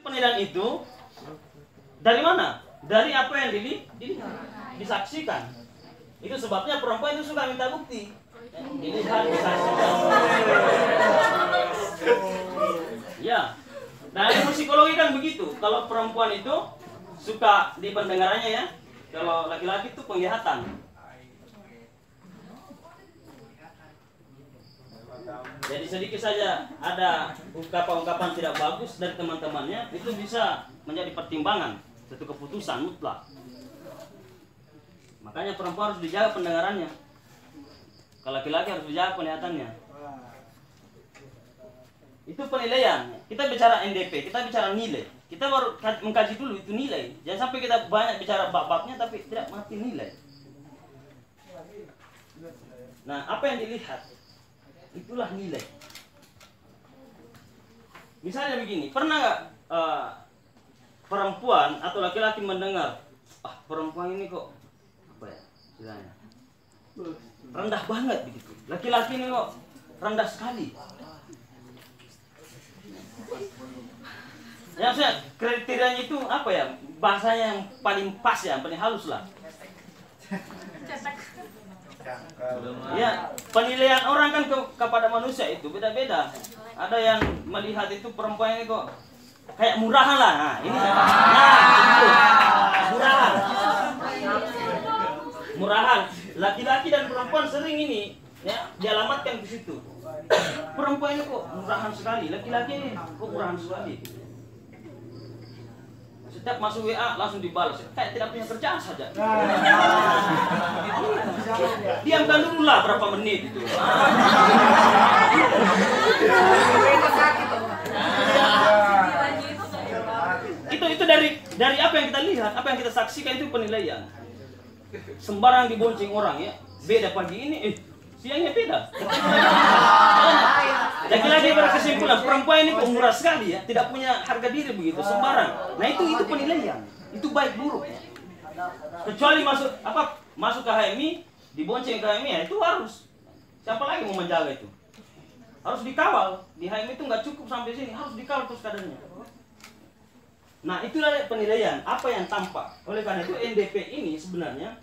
penilaian itu dari mana? Dari apa yang disaksikan. Itu sebabnya perempuan itu suka minta bukti. Dilihat, disaksikan. Ya, nah ilmu psikologi kan begitu. Kalau perempuan itu suka di pendengarannya ya. Kalau laki-laki itu penglihatan. Jadi sedikit saja ada ungkapan-ungkapan tidak bagus dari teman-temannya, itu bisa menjadi pertimbangan satu keputusan mutlak. Makanya perempuan harus dijaga pendengarannya. Kalau laki-laki harus dijaga penglihatannya. Itu penilaian. Kita bicara NDP, kita bicara nilai. Kita baru mengkaji dulu itu nilai. Jangan sampai kita banyak bicara bab-babnya tapi tidak mengerti nilai. Nah, apa yang dilihat? Itulah nilai. Misalnya begini, pernah nggak perempuan atau laki-laki mendengar, perempuan ini kok apa ya istilahnya rendah banget begitu. Laki-laki ini kok rendah sekali. Ya maksudnya kriterianya itu apa ya? Bahasanya yang paling pas ya, paling halus lah. Ya, penilaian orang kan kepada manusia itu beda-beda. Ada yang melihat itu perempuan ini kok kayak murahan lah. Nah, ini itu. Murahan. Murahan. Laki-laki dan perempuan sering ini ya dialamatkan ke situ. Perempuan ini kok murahan sekali, laki-laki ini kok murahan sekali. Setiap masuk WA langsung dibalas, kayak tidak punya kerjaan saja. Diamkan dulu lah berapa menit itu. Itu dari apa yang kita lihat, apa yang kita saksikan itu penilaian. Sembarang dibonceng orang ya, beda pagi ini, siangnya beda. Laki-laki berkesimpulan perempuan ini kok murah sekali ya, tidak punya harga diri begitu, sembarang. Nah itu penilaian, itu baik buruk ya. Kecuali masuk ke HMI, dibonceng ke HMI ya itu harus. Siapa lagi mau menjaga itu? Harus dikawal. Di HMI itu nggak cukup sampai sini, harus dikawal terus kadarnya. Nah itulah penilaian, apa yang tampak. Oleh karena itu NDP ini sebenarnya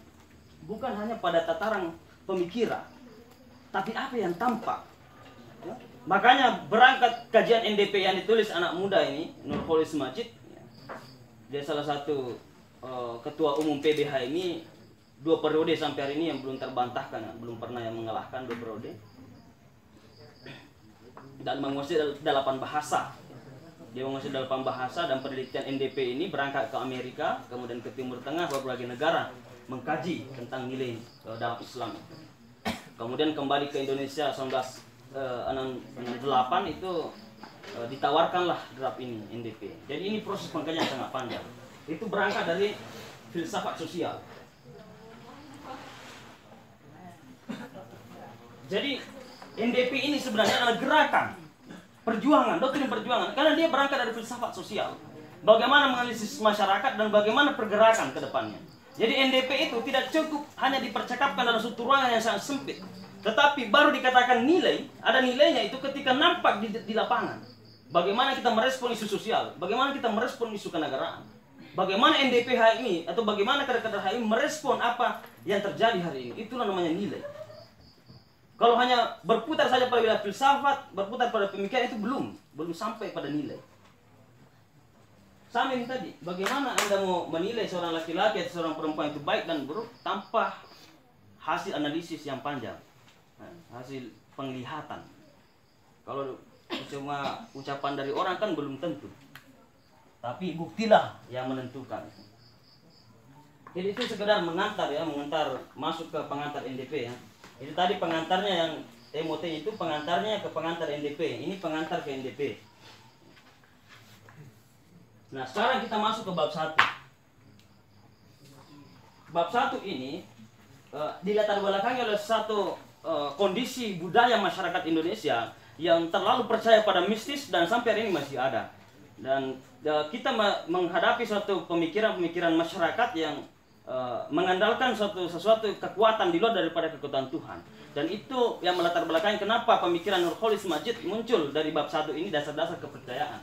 bukan hanya pada tataran pemikiran, tapi apa yang tampak. Ya. Makanya berangkat kajian NDP yang ditulis anak muda ini, Nurholis Majid, dia salah satu ketua umum PBH ini 2 periode sampai hari ini yang belum terbantahkan, belum pernah yang mengalahkan 2 periode. Dan menguasai 8 bahasa. Dia menguasai 8 bahasa dan penelitian NDP ini berangkat ke Amerika, kemudian ke Timur Tengah, berbagai negara mengkaji tentang nilai dalam Islam. Kemudian kembali ke Indonesia 1968 itu ditawarkanlah draft ini NDP. Jadi ini proses pengkajian sangat panjang. Itu berangkat dari filsafat sosial. Jadi NDP ini sebenarnya adalah gerakan perjuangan, doktrin perjuangan, karena dia berangkat dari filsafat sosial. Bagaimana menganalisis masyarakat dan bagaimana pergerakan ke depannya. Jadi NDP itu tidak cukup hanya dipercakapkan dalam satu ruangan yang sangat sempit. Tetapi baru dikatakan nilai, ada nilainya itu ketika nampak di lapangan. Bagaimana kita merespon isu sosial, bagaimana kita merespon isu kenegaraan. Bagaimana NDP hari ini, atau bagaimana kader-kader hari ini merespon apa yang terjadi hari ini. Itulah namanya nilai. Kalau hanya berputar saja pada wilayah filsafat, berputar pada pemikiran itu belum sampai pada nilai. Sama ini tadi, bagaimana Anda mau menilai seorang laki-laki atau seorang perempuan itu baik dan buruk tanpa hasil analisis yang panjang, hasil penglihatan. Kalau cuma ucapan dari orang kan belum tentu, tapi buktilah yang menentukan. Jadi itu sekedar mengantar ya, mengantar masuk ke pengantar NDP ya. Itu tadi pengantarnya yang MOT itu pengantarnya ke pengantar NDP. Ini pengantar ke NDP. Nah sekarang kita masuk ke bab 1. Bab 1 ini dilatar belakangi oleh satu kondisi budaya masyarakat Indonesia yang terlalu percaya pada mistis dan sampai hari ini masih ada. Dan kita menghadapi suatu pemikiran-pemikiran masyarakat yang mengandalkan sesuatu kekuatan di luar daripada kekuatan Tuhan. Dan itu yang melatar belakangi kenapa pemikiran Nurholis Majid muncul dari bab 1 ini, dasar-dasar kepercayaan.